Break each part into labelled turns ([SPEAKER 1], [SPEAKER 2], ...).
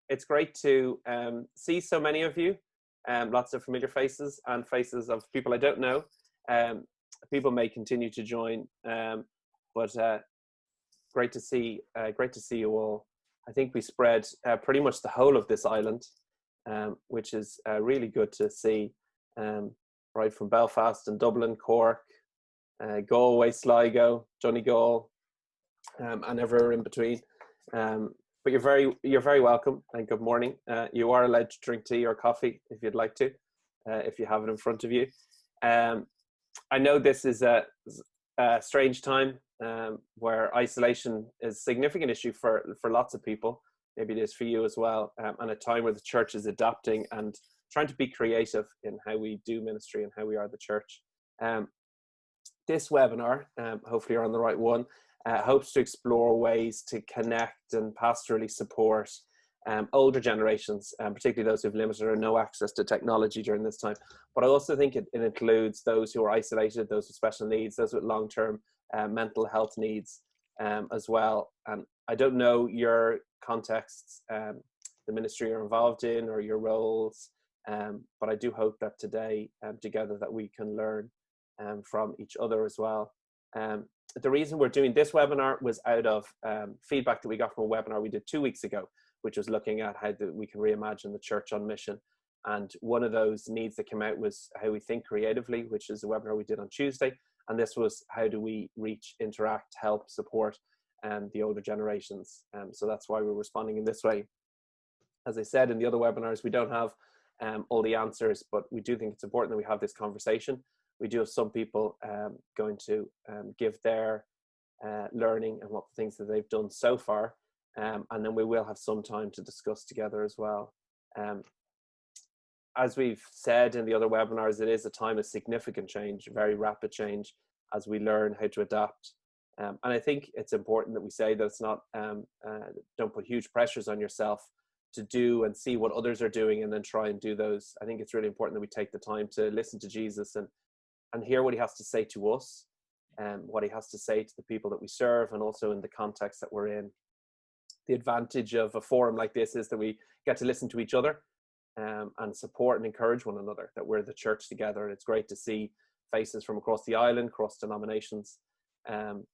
[SPEAKER 1] It's great to see so many of you, lots of familiar faces and faces of people I don't know. People may continue to join, but great to see you all. I think we spread pretty much the whole of this island, which is really good to see, right from Belfast and Dublin, Cork, Galway, Sligo, Donegal, and everywhere in between. But you're very welcome, and good morning. You are allowed to drink tea or coffee if you'd like to, if you have it in front of you. I know this is a strange time where isolation is a significant issue for lots of people. Maybe it is for you as well, and a time where the church is adapting and trying to be creative in how we do ministry and how we are the church. This webinar, hopefully you're on the right one, hopes to explore ways to connect and pastorally support older generations, particularly those who have limited or no access to technology during this time. But I also think it includes those who are isolated, those with special needs, those with long-term mental health needs as well. And I don't know your contexts, the ministry you're involved in or your roles, but I do hope that today together that we can learn from each other as well. The reason we're doing this webinar was out of feedback that we got from a webinar we did 2 weeks ago, which was looking at how we can reimagine the church on mission. And one of those needs that came out was how we think creatively, which is a webinar we did on Tuesday. And this was how do we reach, interact, help, support the older generations. So that's why we're responding in this way. As I said in the other webinars, we don't have all the answers, but we do think it's important that we have this conversation. We do have some people going to give their learning and what the things that they've done so far. And then we will have some time to discuss together as well. As we've said in the other webinars, it is a time of significant change, very rapid change, as we learn how to adapt. And I think it's important that we say that it's not, don't put huge pressures on yourself to do and see what others are doing and then try and do those. I think it's really important that we take the time to listen to Jesus and hear what he has to say to us, what he has to say to the people that we serve, and also in the context that we're in. The advantage of a forum like this is that we get to listen to each other and support and encourage one another, that we're the church together. And it's great to see faces from across the island, cross denominations. And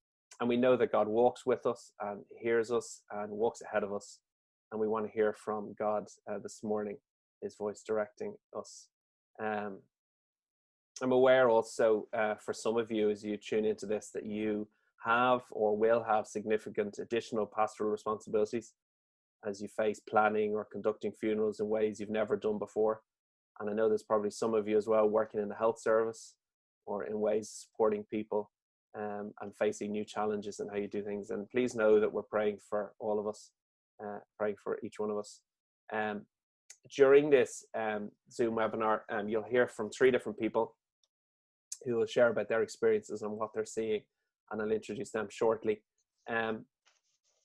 [SPEAKER 1] we know that God walks with us and hears us and walks ahead of us. And we want to hear from God this morning, his voice directing us. I'm aware also for some of you as you tune into this that you have or will have significant additional pastoral responsibilities as you face planning or conducting funerals in ways you've never done before. And I know there's probably some of you as well working in the health service or in ways supporting people and facing new challenges in how you do things. And please know that we're praying for all of us, praying for each one of us. During this Zoom webinar, you'll hear from 3 different people who will share about their experiences and what they're seeing, and I'll introduce them shortly.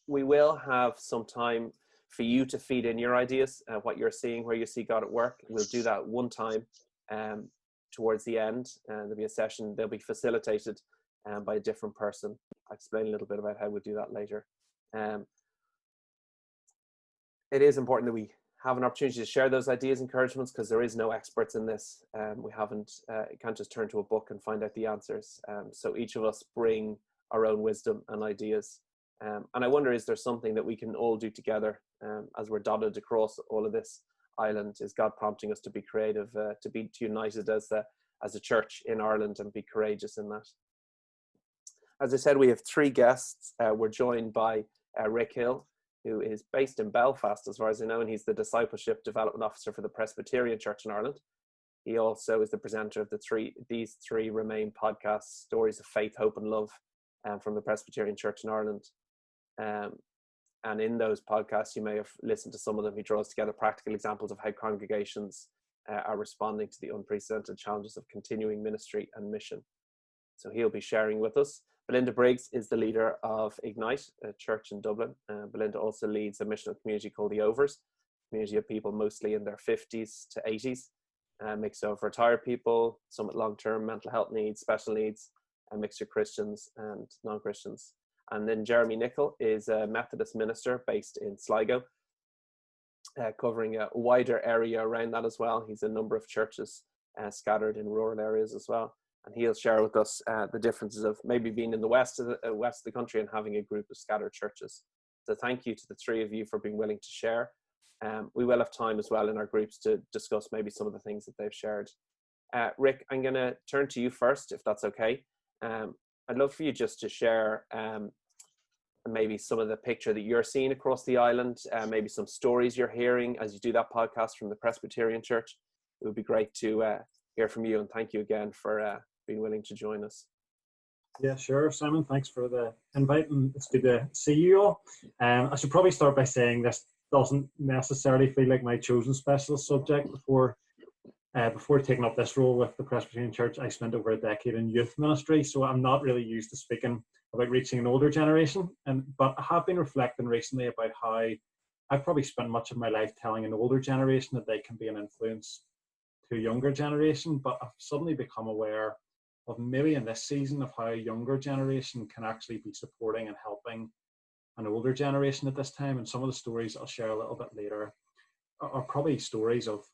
[SPEAKER 1] We will have some time for you to feed in your ideas, what you're seeing, where you see God at work. We'll do that one time towards the end. There'll be a session, they'll be facilitated by a different person. I'll explain a little bit about how we'll do that later. It is important that we have an opportunity to share those ideas, encouragements, because there is no experts in this. We can't just turn to a book and find out the answers. So each of us bring our own wisdom and ideas. And I wonder, is there something that we can all do together as we're dotted across all of this island? Is God prompting us to be creative, to be united as a church in Ireland and be courageous in that? As I said, we have 3 guests. We're joined by Rick Hill, who is based in Belfast, as far as I know, and he's the Discipleship Development Officer for the Presbyterian Church in Ireland. He also is the presenter of these three Remain podcasts, Stories of Faith, Hope and Love, from the Presbyterian Church in Ireland. And in those podcasts, you may have listened to some of them. He draws together practical examples of how congregations are responding to the unprecedented challenges of continuing ministry and mission. So he'll be sharing with us. Belinda Briggs is the leader of Ignite, a church in Dublin. Belinda also leads a missional community called the Overs, a community of people mostly in their 50s to 80s, a mix of retired people, some with long-term mental health needs, special needs, a mixture of Christians and non-Christians. And then Jeremy Nichol is a Methodist minister based in Sligo. covering a wider area around that as well. He's a number of churches scattered in rural areas as well. And he'll share with us the differences of maybe being in the west of the country and having a group of scattered churches. So thank you to the three of you for being willing to share. We will have time as well in our groups to discuss maybe some of the things that they've shared. Rick, I'm going to turn to you first, if that's okay. I'd love for you just to share maybe some of the picture that you're seeing across the island, maybe some stories you're hearing as you do that podcast from the Presbyterian Church. It would be great to hear from you, and thank you again for being willing to join us.
[SPEAKER 2] Yeah, sure, Simon. Thanks for the invite, and it's good to see you all. I should probably start by saying this doesn't necessarily feel like my chosen specialist subject. Before taking up this role with the Presbyterian Church, I spent over a decade in youth ministry, so I'm not really used to speaking about reaching an older generation. But I have been reflecting recently about how I've probably spent much of my life telling an older generation that they can be an influence to a younger generation, but I've suddenly become aware of maybe in this season of how a younger generation can actually be supporting and helping an older generation at this time. And some of the stories I'll share a little bit later are probably stories of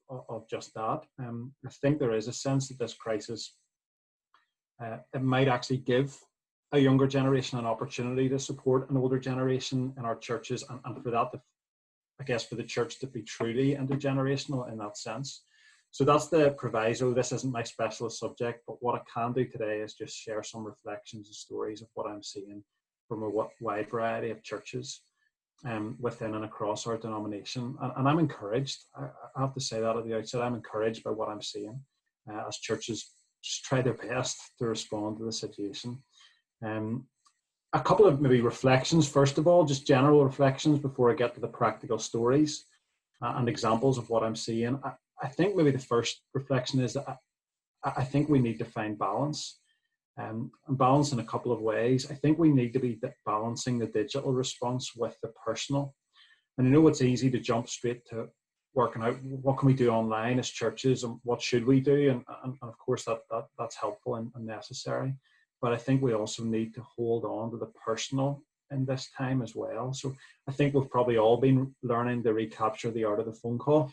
[SPEAKER 2] just that. I think there is a sense that this crisis, it might actually give a younger generation an opportunity to support an older generation in our churches, and for that, I guess, for the church to be truly intergenerational in that sense. So that's the proviso. This isn't my specialist subject, but what I can do today is just share some reflections and stories of what I'm seeing from a wide variety of churches within and across our denomination. And I'm encouraged. I have to say that at the outset. I'm encouraged by what I'm seeing as churches just try their best to respond to the situation. A couple of maybe reflections, first of all, just general reflections before I get to the practical stories and examples of what I'm seeing. I think maybe the first reflection is that I think we need to find balance, and balance in a couple of ways. I think we need to be balancing the digital response with the personal. And I know it's easy to jump straight to working out what can we do online as churches and what should we do, and of course that's helpful and necessary. But I think we also need to hold on to the personal in this time as well. So I think we've probably all been learning to recapture the art of the phone call.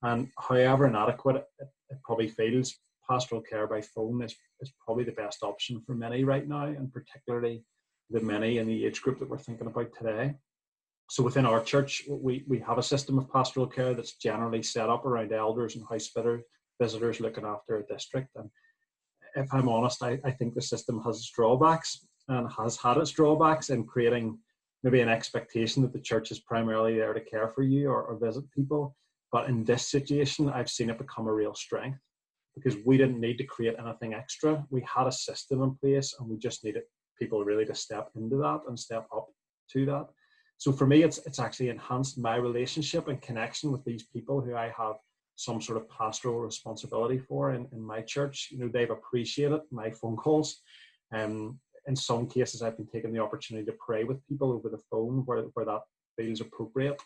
[SPEAKER 2] And however inadequate it probably feels, pastoral care by phone is probably the best option for many right now, and particularly the many in the age group that we're thinking about today. So within our church, we have a system of pastoral care that's generally set up around elders and house visitors looking after a district. And if I'm honest, I think the system has its drawbacks and has had its drawbacks in creating maybe an expectation that the church is primarily there to care for you or visit people. But in this situation, I've seen it become a real strength because we didn't need to create anything extra. We had a system in place and we just needed people really to step into that and step up to that. So for me, it's actually enhanced my relationship and connection with these people who I have some sort of pastoral responsibility for in my church. You know, they've appreciated my phone calls. In some cases, I've been taking the opportunity to pray with people over the phone where that feels appropriate.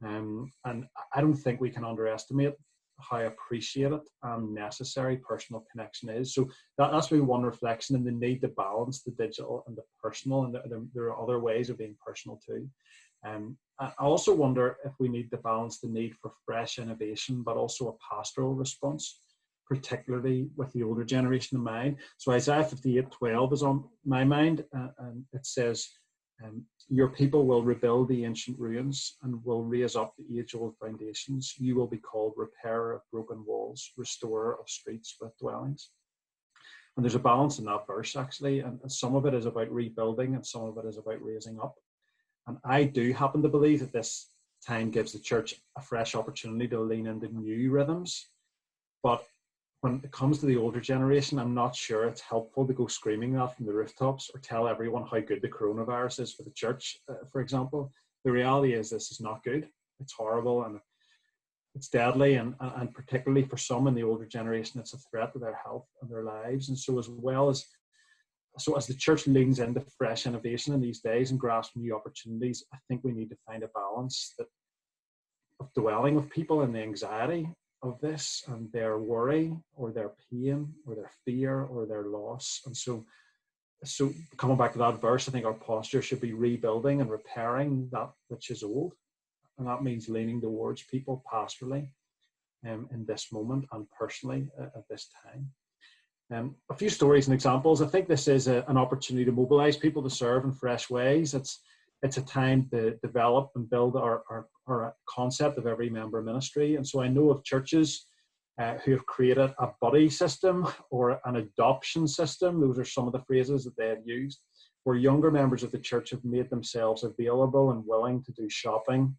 [SPEAKER 2] And I don't think we can underestimate how appreciated and necessary personal connection is. So that's maybe one reflection, and the need to balance the digital and the personal, and there are other ways of being personal too. I also wonder if we need to balance the need for fresh innovation, but also a pastoral response, particularly with the older generation in mind. So Isaiah 58:12 is on my mind, and it says, your people will rebuild the ancient ruins and will raise up the age-old foundations. You will be called repairer of broken walls, restorer of streets with dwellings. And there's a balance in that verse, actually, and some of it is about rebuilding and some of it is about raising up. And I do happen to believe that this time gives the church a fresh opportunity to lean into new rhythms. But when it comes to the older generation, I'm not sure it's helpful to go screaming that from the rooftops or tell everyone how good the coronavirus is for the church, for example. The reality is this is not good. It's horrible and it's deadly, and particularly for some in the older generation, it's a threat to their health and their lives. And so as the church leans into fresh innovation in these days and grasps new opportunities, I think we need to find a balance of dwelling with people in the anxiety of this and their worry or their pain or their fear or their loss. And so coming back to that verse, I think our posture should be rebuilding and repairing that which is old and that means leaning towards people pastorally in this moment and personally at this time. A few stories and examples. I think this is an opportunity to mobilize people to serve in fresh ways. It's a time to develop and build our concept of every member ministry. And so I know of churches who have created a buddy system or an adoption system. Those are some of the phrases that they have used, where younger members of the church have made themselves available and willing to do shopping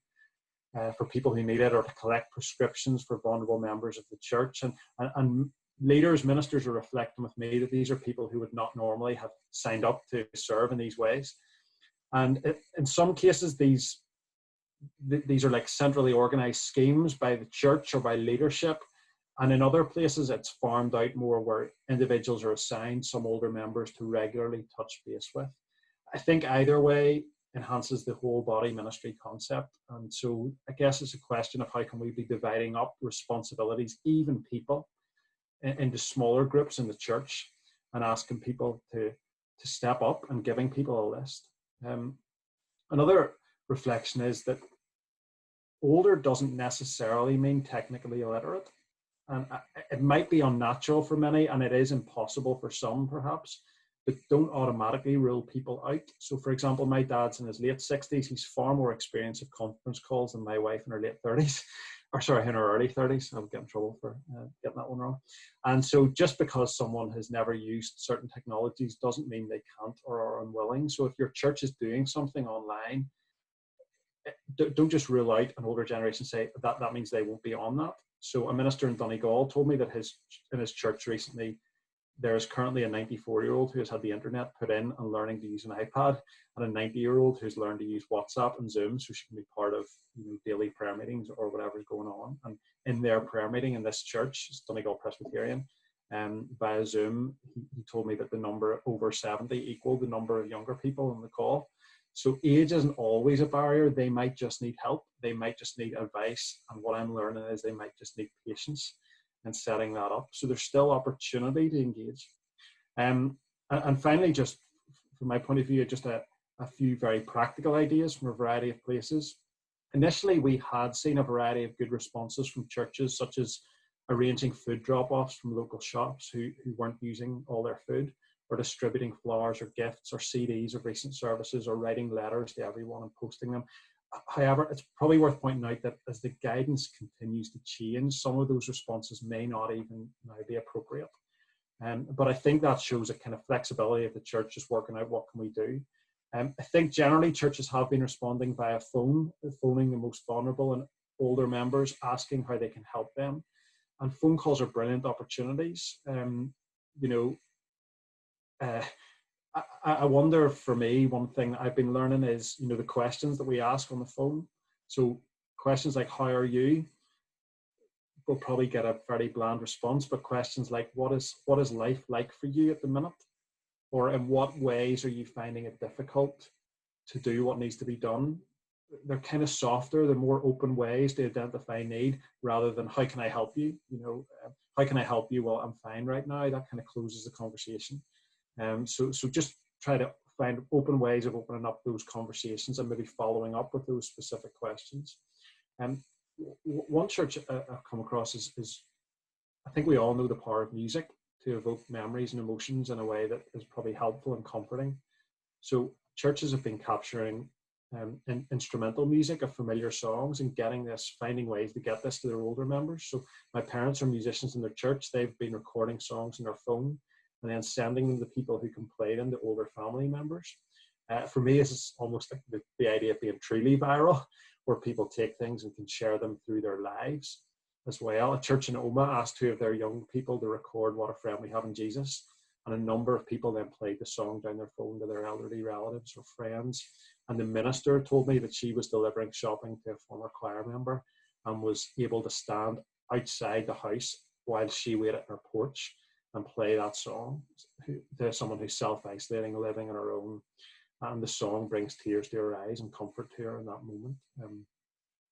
[SPEAKER 2] for people who need it, or to collect prescriptions for vulnerable members of the church. And leaders, ministers are reflecting with me that these are people who would not normally have signed up to serve in these ways. And in some cases, these are like centrally organized schemes by the church or by leadership. And in other places, it's farmed out more, where individuals are assigned some older members to regularly touch base with. I think either way enhances the whole body ministry concept. And so I guess it's a question of how can we be dividing up responsibilities, even people, into smaller groups in the church, and asking people to step up and giving people a list. Another reflection is that older doesn't necessarily mean technically illiterate. And it might be unnatural for many, and it is impossible for some perhaps, but don't automatically rule people out. So for example, my dad's in his late 60s. He's far more experienced of conference calls than my wife in her late 30s. Or sorry, in her early 30s. I'll get in trouble for getting that one wrong. And so just because someone has never used certain technologies doesn't mean they can't or are unwilling. So if your church is doing something online, don't just rule out an older generation, say that means they won't be on that. So a minister in Donegal told me that in his church recently, there is currently a 94-year-old who has had the internet put in and learning to use an iPad, and a 90-year-old who's learned to use WhatsApp and Zoom, so she can be part of daily prayer meetings or whatever's going on. And in their prayer meeting in this church, it's Donegal Presbyterian, via Zoom, he told me that the number over 70 equaled the number of younger people on the call. So age isn't always a barrier. They might just need help. They might just need advice. And what I'm learning is they might just need patience in setting that up. So there's still opportunity to engage. And finally, just from my point of view, just a few very practical ideas from a variety of places. Initially, we had seen a variety of good responses from churches, such as arranging food drop-offs from local shops who weren't using all their food, or distributing flowers or gifts or CDs of recent services, or writing letters to everyone and posting them. However, it's probably worth pointing out that as the guidance continues to change, some of those responses may not even now be appropriate. But I think that shows a kind of flexibility of the church just working out what can we do. I think generally churches have been responding via phone, phoning the most vulnerable and older members, asking how they can help them. And phone calls are brilliant opportunities. I wonder, for me, one thing that I've been learning is, the questions that we ask on the phone. So questions like, how are you? We'll probably get a very bland response, but questions like, what is life like for you at the minute? Or in what ways are you finding it difficult to do what needs to be done? They're kind of softer, they're more open ways to identify need, rather than how can I help you? How can I help you? Well, I'm fine right now. That kind of closes the conversation. So just try to find open ways of opening up those conversations and maybe following up with those specific questions. One church I've come across is, I think we all know the power of music to evoke memories and emotions in a way that is probably helpful and comforting. So churches have been capturing instrumental music of familiar songs and finding ways to get this to their older members. So my parents are musicians in their church. They've been recording songs on their phone and then sending them to people who can play them to older family members. For me, it's almost like the idea of being truly viral, where people take things and can share them through their lives as well. A church in Oma asked 2 of their young people to record What a Friend We Have in Jesus, and a number of people then played the song down their phone to their elderly relatives or friends. And the minister told me that she was delivering shopping to a former choir member and was able to stand outside the house while she waited on her porch and play that song to someone who's self-isolating, living on her own. And the song brings tears to her eyes and comfort to her in that moment.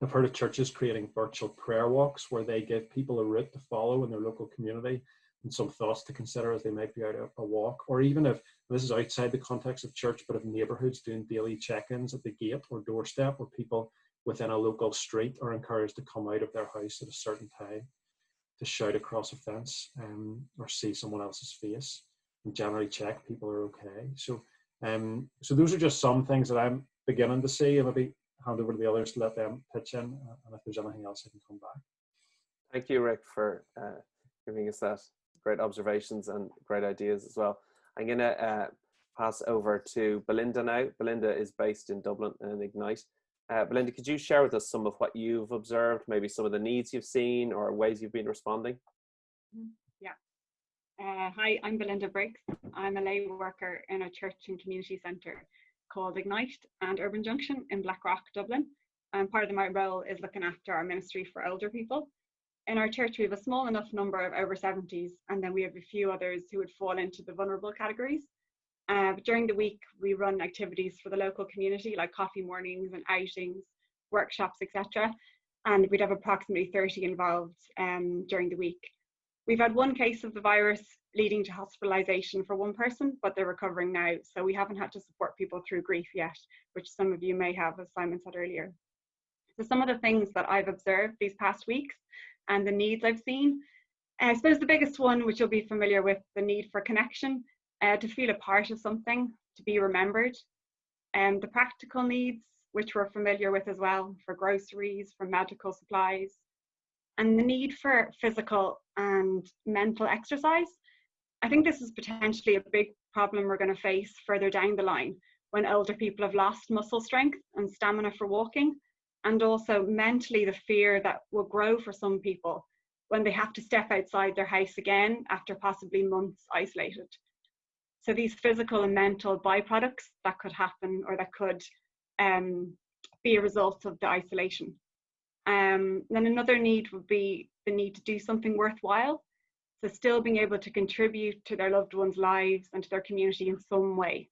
[SPEAKER 2] I've heard of churches creating virtual prayer walks where they give people a route to follow in their local community and some thoughts to consider as they might be out a walk. Or even if this is outside the context of church, but of neighborhoods doing daily check-ins at the gate or doorstep, where people within a local street are encouraged to come out of their house at a certain time to shout across a fence or see someone else's face and generally check people are okay. So those are just some things that I'm beginning to see, and maybe hand over to the others to let them pitch in, and if there's anything else I can come back.
[SPEAKER 1] Thank you, Rick, for giving us that great observations and great ideas as well. I'm going to pass over to Belinda now. Belinda is based in Dublin and Ignite. Belinda, could you share with us some of what you've observed, maybe some of the needs you've seen or ways you've been responding?
[SPEAKER 3] Yeah. Hi, I'm Belinda Briggs. I'm a lay worker in a church and community centre called Ignite and Urban Junction in Blackrock, Dublin. And part of my role is looking after our ministry for elder people. In our church, we have a small enough number of over 70s, and then we have a few others who would fall into the vulnerable categories. But during the week, we run activities for the local community, like coffee mornings and outings, workshops, etc. And we'd have approximately 30 involved during the week. We've had one case of the virus leading to hospitalisation for one person, but they're recovering now. So we haven't had to support people through grief yet, which some of you may have, as Simon said earlier. So some of the things that I've observed these past weeks and the needs I've seen, I suppose the biggest one, which you'll be familiar with, the need for connection, to feel a part of something, to be remembered, and the practical needs, which we're familiar with as well, for groceries, for medical supplies, and the need for physical and mental exercise. I think this is potentially a big problem we're going to face further down the line when older people have lost muscle strength and stamina for walking, and also mentally the fear that will grow for some people when they have to step outside their house again after possibly months isolated. So these physical and mental byproducts that could happen, or that could be a result of the isolation. Then another need would be the need to do something worthwhile. So still being able to contribute to their loved ones' lives and to their community in some way.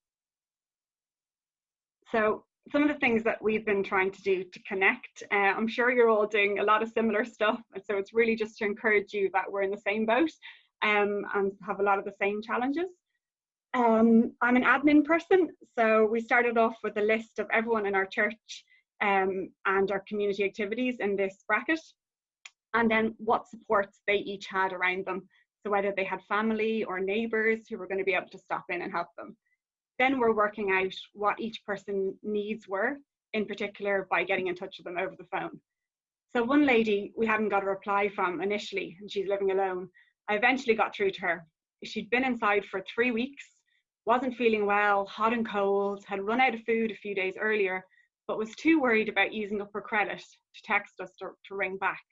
[SPEAKER 3] So some of the things that we've been trying to do to connect, I'm sure you're all doing a lot of similar stuff. And so it's really just to encourage you that we're in the same boat and have a lot of the same challenges. I'm an admin person, so we started off with a list of everyone in our church and our community activities in this bracket, and then what supports they each had around them. So whether they had family or neighbours who were going to be able to stop in and help them. Then we're working out what each person's needs were, in particular by getting in touch with them over the phone. So one lady we hadn't got a reply from initially, and she's living alone. I eventually got through to her. She'd been inside for 3 weeks, wasn't feeling well, hot and cold, had run out of food a few days earlier, but was too worried about using up her credit to text us to ring back.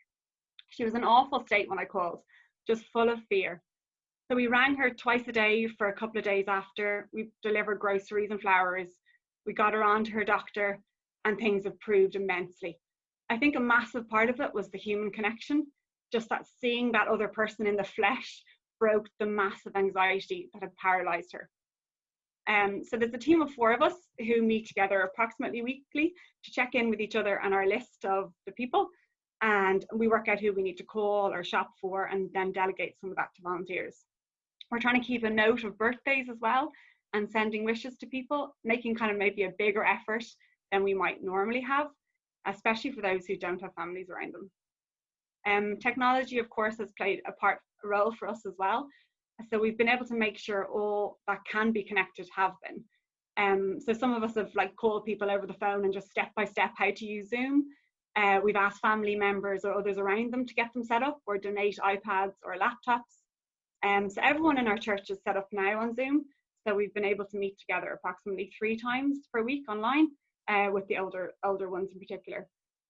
[SPEAKER 3] She was in an awful state when I called, just full of fear. So we rang her twice a day for a couple of days after. We delivered groceries and flowers. We got her on to her doctor, and things improved immensely. I think a massive part of it was the human connection, just that seeing that other person in the flesh broke the massive anxiety that had paralysed her. So there's a team of 4 of us who meet together approximately weekly to check in with each other on our list of the people, and we work out who we need to call or shop for, and then delegate some of that to volunteers. We're trying to keep a note of birthdays as well and sending wishes to people, making kind of maybe a bigger effort than we might normally have, especially for those who don't have families around them. Technology, of course, has played a role for us as well. So we've been able to make sure all that can be connected have been. So some of us have called people over the phone and just step by step how to use Zoom. We've asked family members or others around them to get them set up or donate iPads or laptops. So everyone in our church is set up now on Zoom. So we've been able to meet together approximately 3 times per week online with the older ones in particular.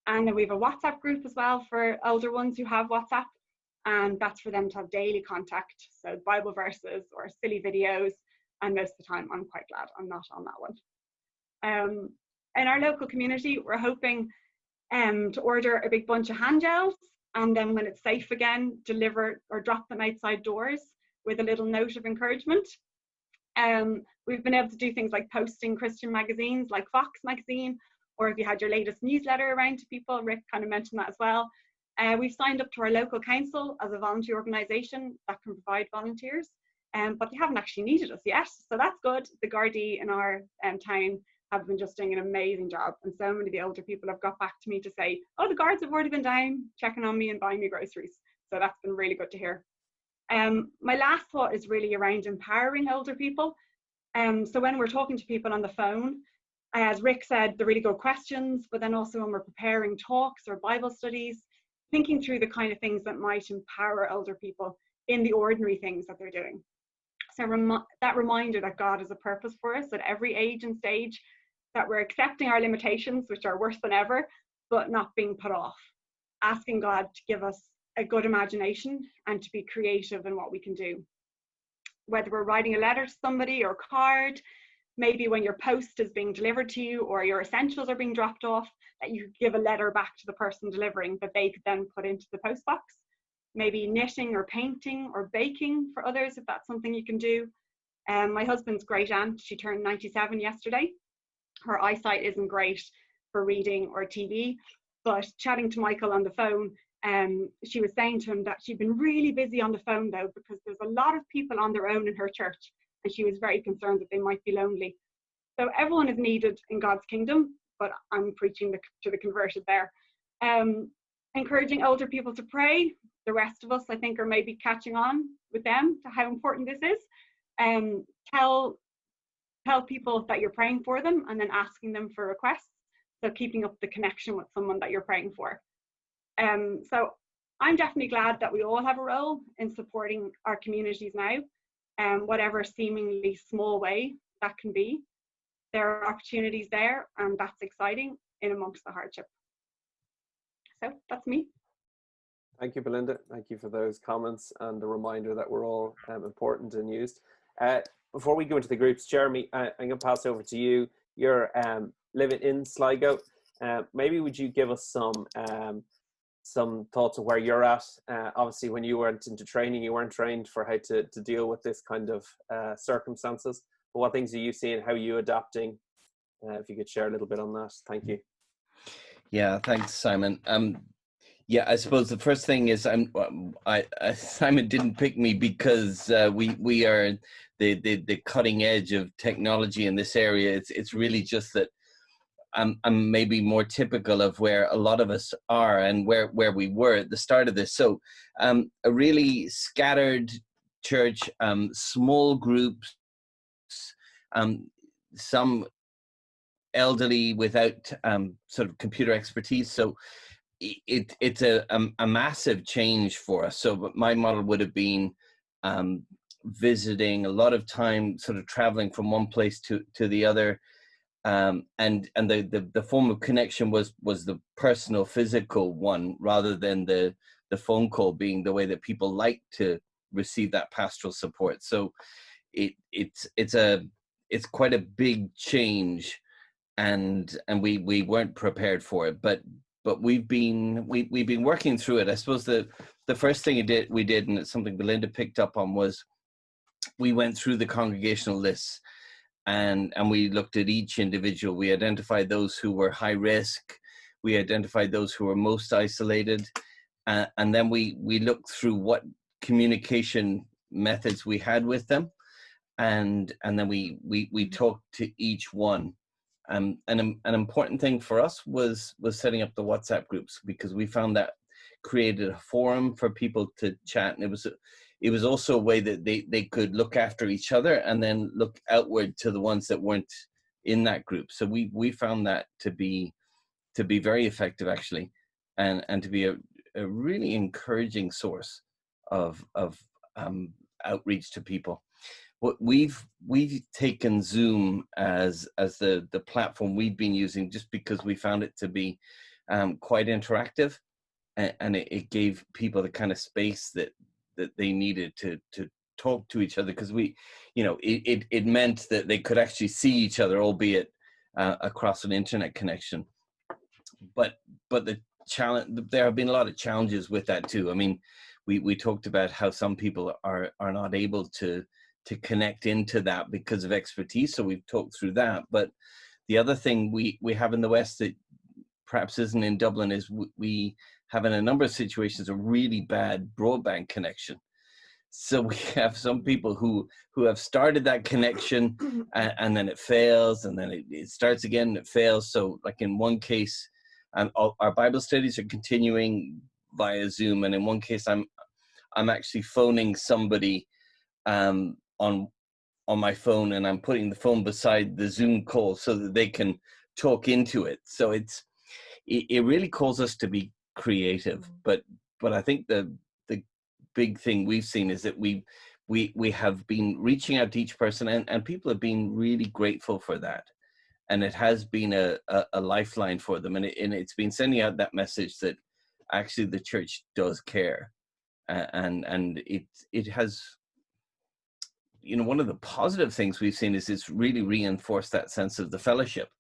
[SPEAKER 3] And then we have a WhatsApp group as well for older ones who have WhatsApp. And that's for them to have daily contact, so Bible verses or silly videos, and most of the time I'm quite glad I'm not on that one. In our local community, we're hoping to order a big bunch of hand gels, and then when it's safe again, deliver or drop them outside doors with a little note of encouragement. We've been able to do things like posting Christian magazines like Fox magazine, or if you had your latest newsletter around to people, Rick kind of mentioned that as well. We've signed up to our local council as a volunteer organisation that can provide volunteers, but they haven't actually needed us yet, so that's good. The Gardaí in our town have been just doing an amazing job. And so many of the older people have got back to me to say, oh, the guards have already been down checking on me and buying me groceries. So that's been really good to hear. My last thought is really around empowering older people. So when we're talking to people on the phone, as Rick said, the really good questions, but then also when we're preparing talks or Bible studies, thinking through the kind of things that might empower older people in the ordinary things that they're doing. So that reminder that God has a purpose for us at every age and stage, that we're accepting our limitations, which are worse than ever, but not being put off. Asking God to give us a good imagination and to be creative in what we can do. Whether we're writing a letter to somebody or card, maybe when your post is being delivered to you or your essentials are being dropped off, that you give a letter back to the person delivering that they could then put into the post box. Maybe knitting or painting or baking for others, if that's something you can do. My husband's great aunt, she turned 97 yesterday. Her eyesight isn't great for reading or TV, but chatting to Michael on the phone, she was saying to him that she'd been really busy on the phone though, because there's a lot of people on their own in her church, and she was very concerned that they might be lonely. So everyone is needed in God's kingdom, but I'm preaching to the converted there. Encouraging older people to pray. The rest of us, I think, are maybe catching on with them to how important this is. Tell people that you're praying for them and then asking them for requests. So keeping up the connection with someone that you're praying for. So I'm definitely glad that we all have a role in supporting our communities now, whatever seemingly small way that can be. There are opportunities there, and that's exciting in amongst the hardship. So that's me.
[SPEAKER 1] Thank you, Belinda. Thank you for those comments and the reminder that we're all important and used. Before we go into the groups, Jeremy, I'm going to pass over to you. You're living in Sligo. Maybe would you give us some thoughts of where you're at? Obviously, when you went into training, you weren't trained for how to deal with this kind of circumstances. But what things are you seeing? How are you adapting? If you could share a little bit on that. Thank you.
[SPEAKER 4] Yeah, thanks, Simon. Yeah, I suppose the first thing is Simon didn't pick me because we are the cutting edge of technology in this area. It's really just that I'm maybe more typical of where a lot of us are and where we were at the start of this. So a really scattered church, small groups, some elderly without sort of computer expertise. So it's a massive change for us. So my model would have been visiting, a lot of time sort of traveling from one place to the other. And the form of connection was the personal, physical one, rather than the phone call being the way that people like to receive that pastoral support. So it's quite a big change, and we weren't prepared for it, but we've been working through it. I suppose the first thing we did, and it's something Belinda picked up on, was we went through the congregational lists. And we looked at each individual. We identified those who were high risk. We identified those who were most isolated. And then we looked through what communication methods we had with them. And then we talked to each one. An important thing for us was setting up the WhatsApp groups, because we found that created a forum for people to chat. And it was also a way that they could look after each other and then look outward to the ones that weren't in that group. So we found that to be very effective, actually, and to be a really encouraging source of outreach to people. What we've taken Zoom as the platform we've been using, just because we found it to be quite interactive, and it gave people the kind of space that they needed to talk to each other, because it meant that they could actually see each other, albeit across an internet connection. But the challenge, there have been a lot of challenges with that too. I mean, we talked about how some people are not able to connect into that because of expertise. So we've talked through that. But the other thing we have in the West that perhaps isn't in Dublin is we have in a number of situations a really bad broadband connection. So we have some people who have started that connection and then it fails, and then it starts again and it fails. So like in one case, our Bible studies are continuing via Zoom, and in one case I'm actually phoning somebody on my phone, and I'm putting the phone beside the Zoom call so that they can talk into it. So it really calls us to be creative, but I think the big thing we've seen is that we have been reaching out to each person, and people have been really grateful for that, and it has been a lifeline for them, and it's been sending out that message that actually the church does care, and it has, you know, one of the positive things we've seen is it's really reinforced that sense of the fellowship,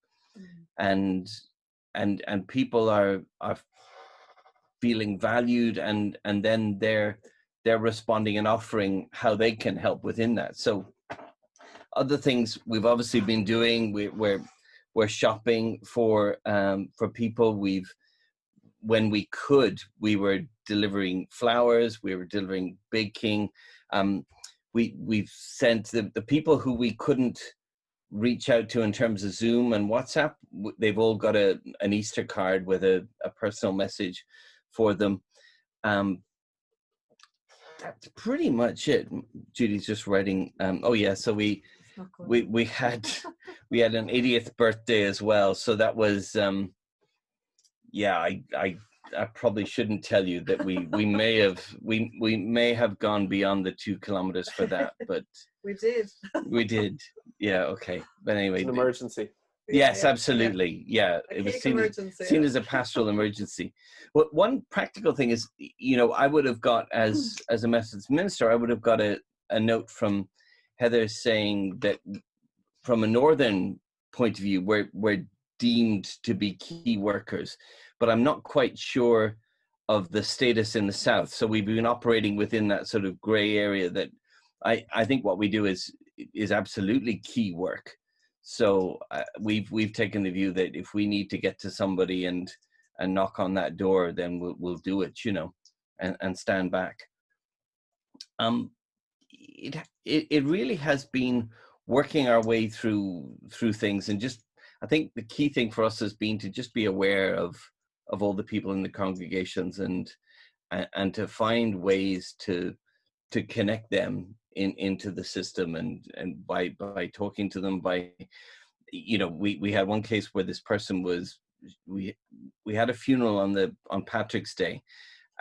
[SPEAKER 4] and people are feeling valued, and then they're responding and offering how they can help within that. So other things we've obviously been doing, we're shopping for people. When we could, we were delivering flowers, we were delivering baking. We've sent the people who we couldn't reach out to in terms of Zoom and WhatsApp, they've all got an Easter card with a personal message for them. That's pretty much it. Judy's just writing. Oh yeah, so we had an 80th birthday as well. So that was yeah. I probably shouldn't tell you that we may have gone beyond the 2 kilometers for that, but we did. Yeah. Okay. But anyway,
[SPEAKER 1] it's an emergency.
[SPEAKER 4] Yes, absolutely. Yeah, it was seen as a pastoral emergency. Well, one practical thing is, you know, I would have got as a Methodist minister, I would have got a note from Heather saying that from a northern point of view, we're deemed to be key workers, but I'm not quite sure of the status in the south. So we've been operating within that sort of gray area that I think what we do is absolutely key work. So we've taken the view that if we need to get to somebody and knock on that door, then we'll do it, you know, and stand back. It really has been working our way through things, and just I think the key thing for us has been to just be aware of all the people in the congregations and to find ways to connect them into the system, and by talking to them, by, you know, we had one case where this person was, we had a funeral on Patrick's Day,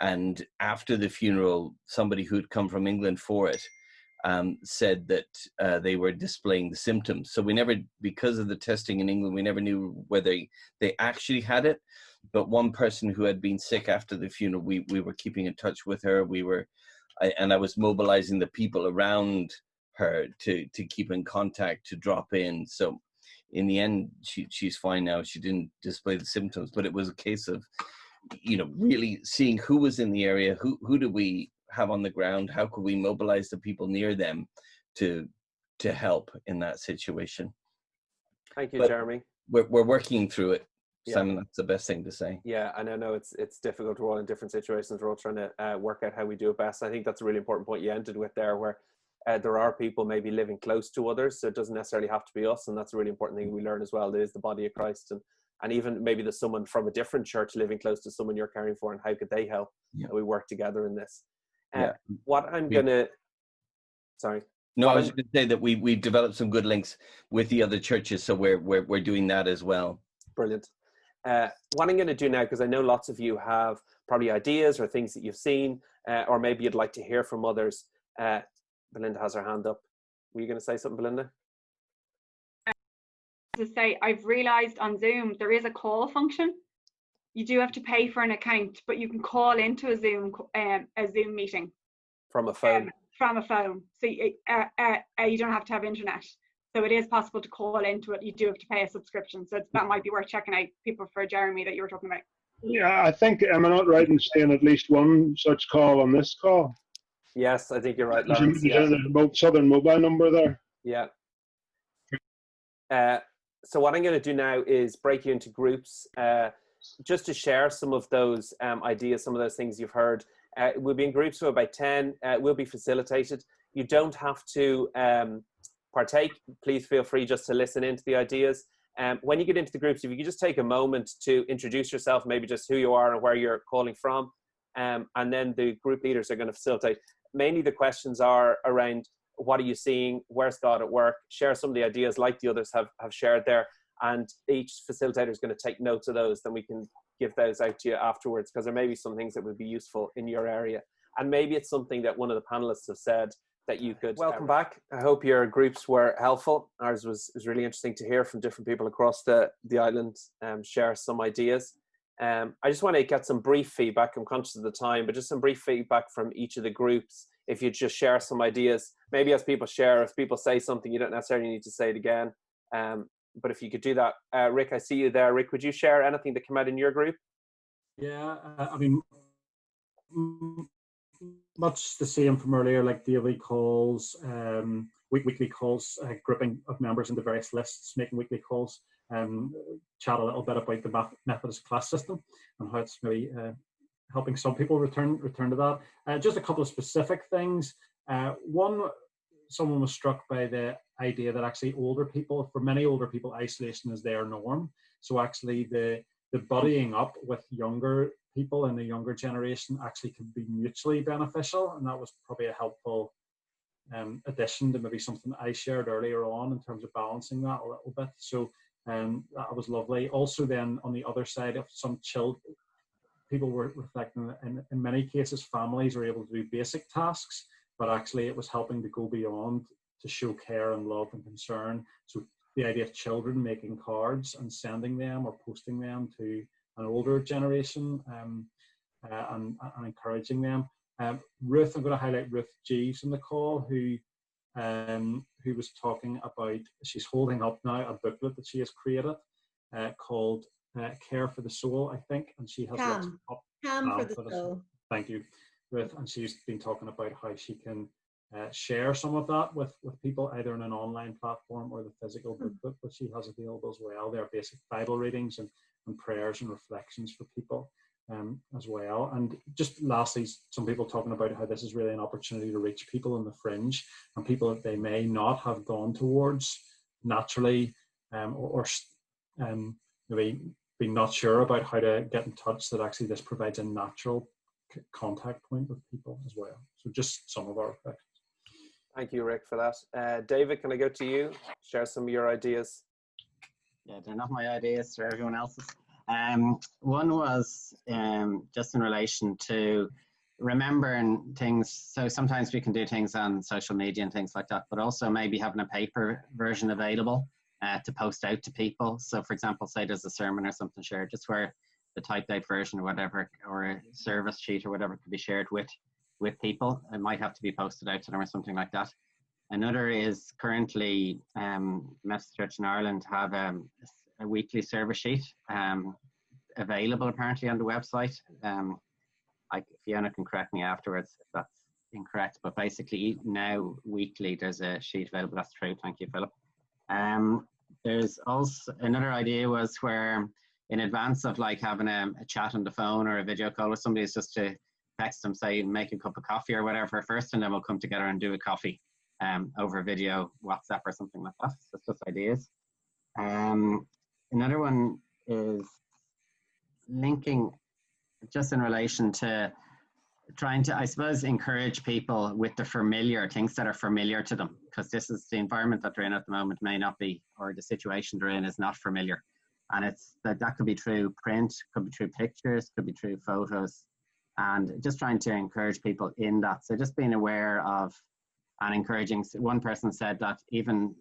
[SPEAKER 4] and after the funeral, somebody who'd come from England for it said that they were displaying the symptoms. So we never, because of the testing in England, we never knew whether they actually had it. But one person who had been sick after the funeral, we were keeping in touch with her. I was mobilizing the people around her to keep in contact, to drop in. So in the end, she's fine now. She didn't display the symptoms, but it was a case of, you know, really seeing who was in the area, who do we have on the ground, how could we mobilize the people near them to help in that situation.
[SPEAKER 1] Thank you,
[SPEAKER 4] but
[SPEAKER 1] Jeremy.
[SPEAKER 4] We're working through it.
[SPEAKER 1] Yeah.
[SPEAKER 4] Simon, that's the best thing to say.
[SPEAKER 1] Yeah, and I know it's difficult. We're all in different situations. We're all trying to work out how we do it best. I think that's a really important point you ended with there, where there are people maybe living close to others, so it doesn't necessarily have to be us, and that's a really important thing we learn as well. There is the body of Christ, and even maybe there's someone from a different church living close to someone you're caring for, and how could they help? Yeah. And we work together in this. What I'm gonna, sorry.
[SPEAKER 4] No, I was going to say that we've developed some good links with the other churches, so we're doing that as well.
[SPEAKER 1] Brilliant. What I'm going to do now, because I know lots of you have probably ideas or things that you've seen, or maybe you'd like to hear from others. Belinda has her hand up. Were you going to say something, Belinda?
[SPEAKER 3] To say, I've realized on Zoom there is a call function. You do have to pay for an account, but you can call into a Zoom meeting
[SPEAKER 1] from a phone.
[SPEAKER 3] So you don't have to have internet. So it is possible to call into it. You do have to pay a subscription. So that might be worth checking out. People for Jeremy that you were talking about.
[SPEAKER 5] Yeah, I think, am I not right in saying at least one such call on this call?
[SPEAKER 1] Yes, I think you're right, Lawrence.
[SPEAKER 5] There's a Southern mobile number there.
[SPEAKER 1] Yeah. So what I'm going to do now is break you into groups. just to share some of those ideas, some of those things you've heard. We'll be in groups of about 10. Will be facilitated. You don't have to partake. Please feel free just to listen into the ideas. When you get into the groups, if you could just take a moment to introduce yourself, maybe just who you are and where you're calling from, and then the group leaders are going to facilitate. Mainly the questions are around, what are you seeing? Where's God at work? Share some of the ideas like the others have shared there. And each facilitator is going to take notes of those. Then we can give those out to you afterwards, because there may be some things that would be useful in your area. And maybe it's something that one of the panelists have said that you could. Welcome back. I hope your groups were helpful. Ours was really interesting to hear from different people across the island share some ideas. I just want to get some brief feedback. I'm conscious of the time, but just some brief feedback from each of the groups. If you just share some ideas, maybe as people share, if people say something, you don't necessarily need to say it again. But if you could do that. Rick, I see you there. Rick, would you share anything that came out in your group?
[SPEAKER 2] Yeah, I mean, much the same from earlier, like daily calls, weekly calls, grouping of members into various lists, making weekly calls, chat a little bit about the Methodist class system and how it's maybe helping some people return to that. Just a couple of specific things. One, someone was struck by the idea that actually for many older people, isolation is their norm. So actually the buddying up with younger people in the younger generation actually can be mutually beneficial. And that was probably a helpful addition to maybe something I shared earlier on in terms of balancing that a little bit. So that was lovely. Also then on the other side, of some people were reflecting that in many cases, families are able to do basic tasks, but actually it was helping to go beyond to show care and love and concern. So the idea of children making cards and sending them or posting them to an older generation and encouraging them. Ruth, I'm going to highlight Ruth Jeeves in the call, who was talking about, she's holding up now a booklet that she has created called Care for the Soul, I think, and she has
[SPEAKER 6] Calm for the Soul.
[SPEAKER 2] Thank you, Ruth. And she's been talking about how she can share some of that with people, either in an online platform or the physical booklet that she has available as well. There are basic Bible readings and prayers and reflections for people as well. And just lastly, some people talking about how this is really an opportunity to reach people in the fringe and people that they may not have gone towards naturally or maybe being not sure about how to get in touch, that actually this provides a natural contact point with people as well. So just some of our reflections.
[SPEAKER 1] Thank you, Rick, for that. David, can I go to you? Share some of your ideas.
[SPEAKER 7] Yeah, they're not my ideas, they're everyone else's. One was just in relation to remembering things. So sometimes we can do things on social media and things like that, but also maybe having a paper version available to post out to people. So for example, say there's a sermon or something shared, just where the typed out version or whatever, or a service sheet or whatever could be shared with people. It might have to be posted out to them or something like that. Another is currently Methodist Church in Ireland have a weekly service sheet available apparently on the website. Fiona can correct me afterwards if that's incorrect, but basically now weekly there's a sheet available. That's true. Thank you, Philip. There's also another idea was where in advance of like having a chat on the phone or a video call with somebody, is just to text them, say make a cup of coffee or whatever first, and then we'll come together and do a coffee over video, WhatsApp or something like that. So it's just ideas. Another one is linking, just in relation to trying to, I suppose, encourage people with the familiar things that are familiar to them, because this is the environment that they're in at the moment may not be, or the situation they're in is not familiar. And it's that could be through print, could be through pictures, could be through photos, and just trying to encourage people in that. So just being aware of and encouraging. One person said that even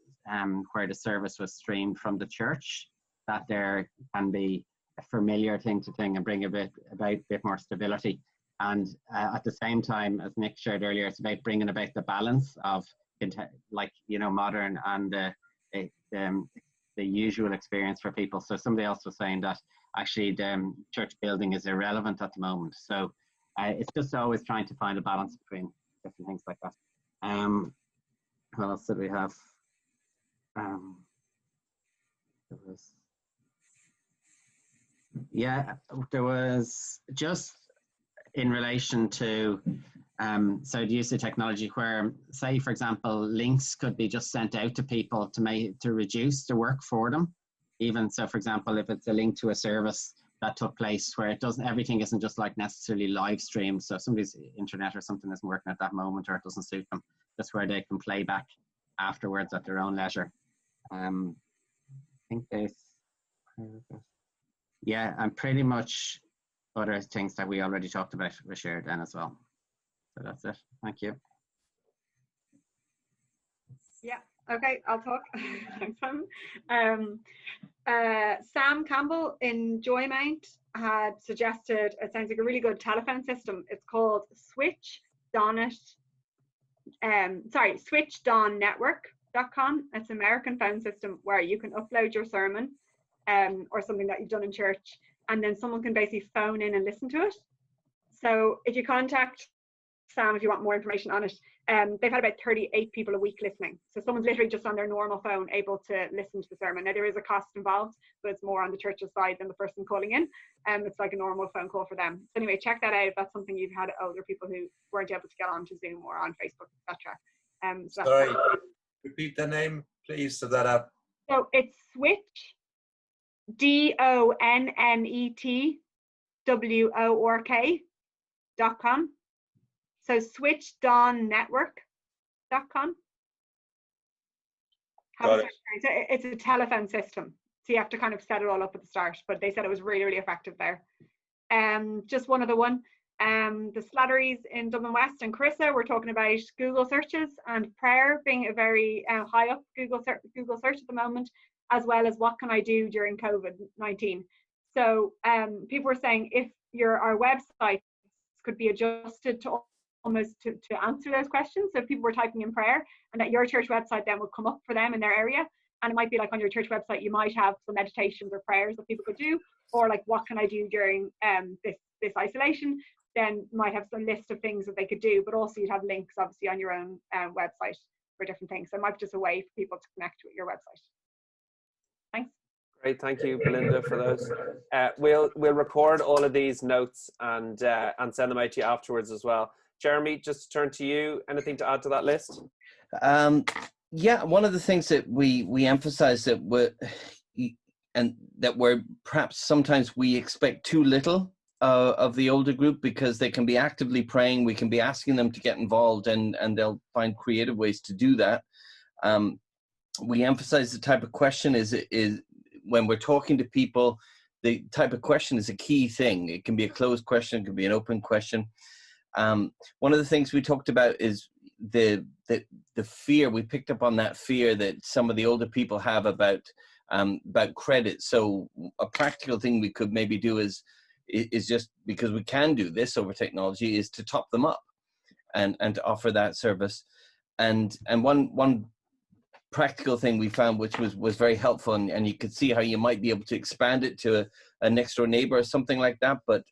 [SPEAKER 7] where the service was streamed from the church, that there can be a familiar thing to thing and bring a bit more stability. And at the same time, as Nick shared earlier, it's about bringing about the balance of, like, you know, modern and the usual experience for people. So somebody else was saying that actually the church building is irrelevant at the moment. So it's just always trying to find a balance between different things like that. What else did we have? Yeah, there was just in relation to so the use of technology where, say, for example, links could be just sent out to people to reduce the work for them. Even so, for example, if it's a link to a service that took place where everything isn't just like necessarily live streamed. So if somebody's internet or something isn't working at that moment or it doesn't suit them, that's where they can play back afterwards at their own leisure. I think yeah, and pretty much other things that we already talked about were shared then as well. So that's it. Thank you.
[SPEAKER 3] Yeah, okay, I'll talk. Thanks, Sam. Sam Campbell in Joymount had suggested, it sounds like a really good telephone system. It's called switchdonnetwork.com. It's an American phone system where you can upload your sermon or something that you've done in church, and then someone can basically phone in and listen to it. So if you contact Sam, if you want more information on it, they've had about 38 people a week listening. So someone's literally just on their normal phone able to listen to the sermon. Now there is a cost involved, but it's more on the church's side than the person calling in. It's like a normal phone call for them. So anyway, check that out if that's something you've had older people who weren't able to get onto Zoom or on Facebook, etc. So
[SPEAKER 8] sorry, repeat the name, please, of that app.
[SPEAKER 3] So it's Switch, DONNETWORK.com. So switchdonnetwork.com. It's a telephone system. So you have to kind of set it all up at the start, but they said it was really, really effective there. Just one other one. The Slatteries in Dublin West and Carissa were talking about Google searches and prayer being a very high up Google search at the moment, as well as what can I do during COVID-19. So people were saying if our website could be adjusted to almost to answer those questions. So if people were typing in prayer, and that your church website then would come up for them in their area, and it might be like on your church website you might have some meditations or prayers that people could do, or like what can I do during this isolation, then might have some list of things that they could do, but also you'd have links obviously on your own website for different things. So it might be just a way for people to connect with your website. Thanks.
[SPEAKER 1] Great, thank you, Belinda, for those. We'll record all of these notes and send them out to you afterwards as well. Jeremy, just turn to you. Anything to add to that list?
[SPEAKER 4] Yeah, one of the things that we emphasize that we're perhaps sometimes we expect too little of the older group, because they can be actively praying. We can be asking them to get involved, and they'll find creative ways to do that. We emphasize the type of question is when we're talking to people, the type of question is a key thing. It can be a closed question, it can be an open question. One of the things we talked about is the fear. We picked up on that fear that some of the older people have about credit. So a practical thing we could maybe do is just, because we can do this over technology, is to top them up and to offer that service. And one practical thing we found, which was very helpful, and you could see how you might be able to expand it to a next door neighbor or something like that. But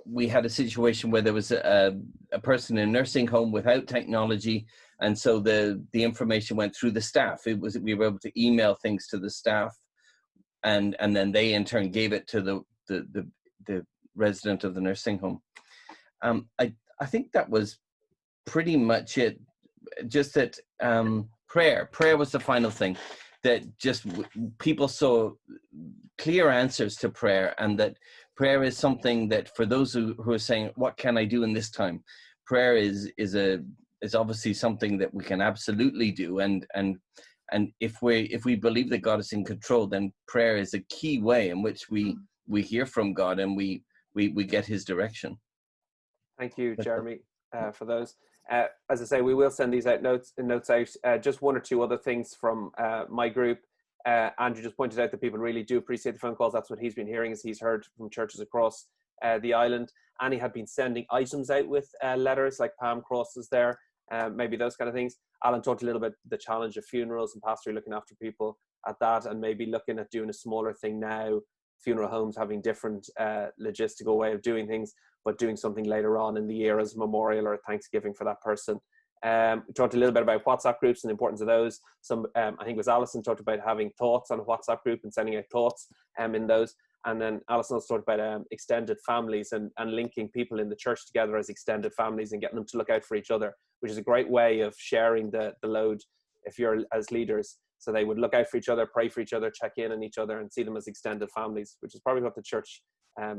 [SPEAKER 4] we had a situation where there was a person in a nursing home without technology, and so the information went through the staff. We were able to email things to the staff, and then they in turn gave it to the resident of the nursing home. I think that was pretty much it. Just that prayer was the final thing, that just people saw clear answers to prayer, and that prayer is something that for those who are saying, what can I do in this time? Prayer is obviously something that we can absolutely do, and if we believe that God is in control, then prayer is a key way in which we hear from God and we get His direction.
[SPEAKER 1] Thank you, Jeremy, for those. As I say, we will send these notes out. Just one or two other things from my group. Andrew just pointed out that people really do appreciate the phone calls. That's what he's been hearing, as he's heard from churches across the island. Annie had been sending items out with letters, like palm crosses there, maybe those kind of things. Alan talked a little bit the challenge of funerals and pastorally looking after people at that, and maybe looking at doing a smaller thing now. Funeral homes having different logistical way of doing things, but doing something later on in the year as a memorial or a Thanksgiving for that person. We talked a little bit about WhatsApp groups and the importance of those. I think it was Alison talked about having thoughts on a WhatsApp group and sending out thoughts in those. And then Alison also talked about extended families and linking people in the church together as extended families and getting them to look out for each other, which is a great way of sharing the load if you're as leaders. So they would look out for each other, pray for each other, check in on each other, and see them as extended families, which is probably what the church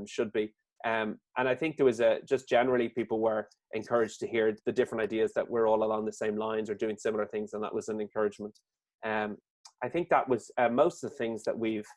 [SPEAKER 1] should be. And I think there was just generally people were encouraged to hear the different ideas that we're all along the same lines or doing similar things, and that was an encouragement. I think that was most of the things that we've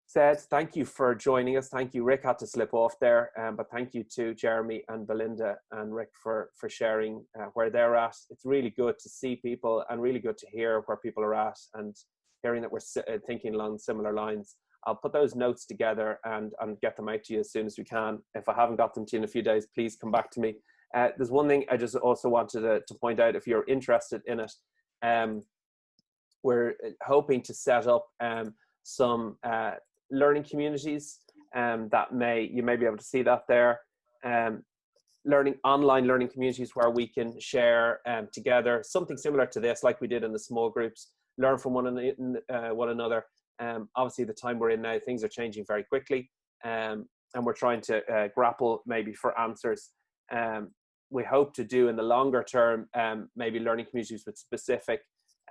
[SPEAKER 1] said. Thank you for joining us. Thank you. Rick had to slip off there, but thank you to Jeremy and Belinda and Rick for sharing where they're at. It's really good to see people and really good to hear where people are at and hearing that we're thinking along similar lines. I'll put those notes together and get them out to you as soon as we can. If I haven't got them to you in a few days, please come back to me. There's one thing I just also wanted to point out, if you're interested in it. We're hoping to set up some learning communities that you may be able to see that there. Online learning communities where we can share together something similar to this, like we did in the small groups, learn from one another. Obviously, the time we're in now, things are changing very quickly, and we're trying to grapple maybe for answers. We hope to do in the longer term, maybe learning communities with specific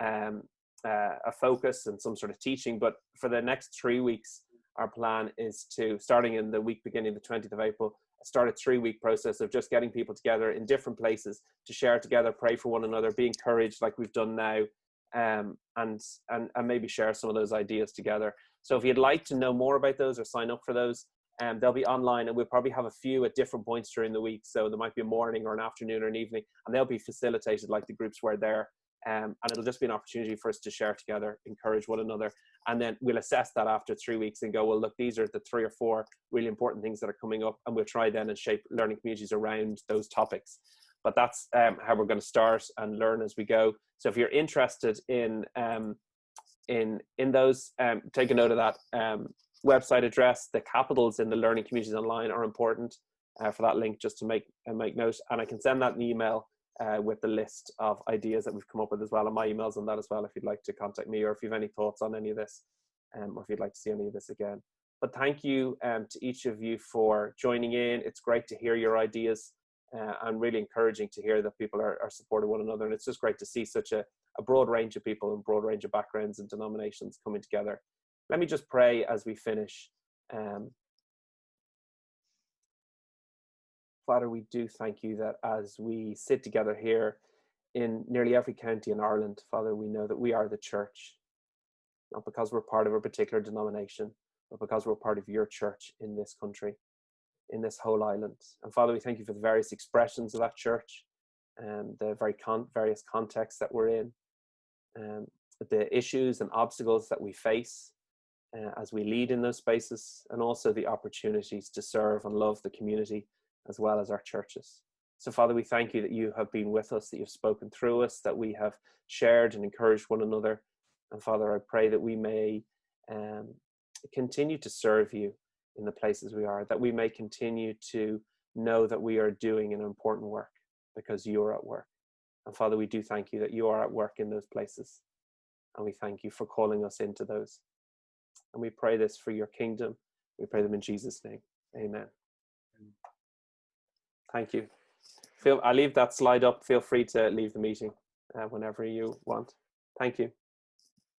[SPEAKER 1] a focus and some sort of teaching. But for the next 3 weeks, our plan is to, starting in the week beginning the 20th of April, start a 3-week process of just getting people together in different places to share together, pray for one another, be encouraged like we've done now, and maybe share some of those ideas together. So if you'd like to know more about those or sign up for those, they'll be online, and we'll probably have a few at different points during the week. So there might be a morning or an afternoon or an evening, and they'll be facilitated like the groups were there. And it'll just be an opportunity for us to share together, encourage one another. And then we'll assess that after 3 weeks and go, well, look, these are the 3 or 4 really important things that are coming up. And we'll try then and shape learning communities around those topics. But that's how we're going to start and learn as we go. So if you're interested in those, take a note of that website address. The capitals in the learning communities online are important for that link, just to make note. And I can send that in email with the list of ideas that we've come up with as well, and my email's on that as well if you'd like to contact me, or if you have any thoughts on any of this, or if you'd like to see any of this again. But thank you to each of you for joining in. It's great to hear your ideas, and really encouraging to hear that people are supporting one another. And it's just great to see such a broad range of people and broad range of backgrounds and denominations coming together. Let me just pray as we finish. Father, we do thank you that as we sit together here in nearly every county in Ireland, Father, we know that we are the church, not because we're part of a particular denomination, but because we're part of your church in this country, in this whole island. And Father, we thank you for the various expressions of that church and the various contexts that we're in, the issues and obstacles that we face as we lead in those spaces, and also the opportunities to serve and love the community as well as our churches. So Father, we thank you that you have been with us, that you've spoken through us, that we have shared and encouraged one another. And Father, I pray that we may continue to serve you in the places we are, that we may continue to know that we are doing an important work because you're at work. And Father, we do thank you that you are at work in those places. And we thank you for calling us into those. And we pray this for your kingdom. We pray them in Jesus' name. Amen. Thank you. I'll leave that slide up. Feel free to leave the meeting whenever you want. Thank you.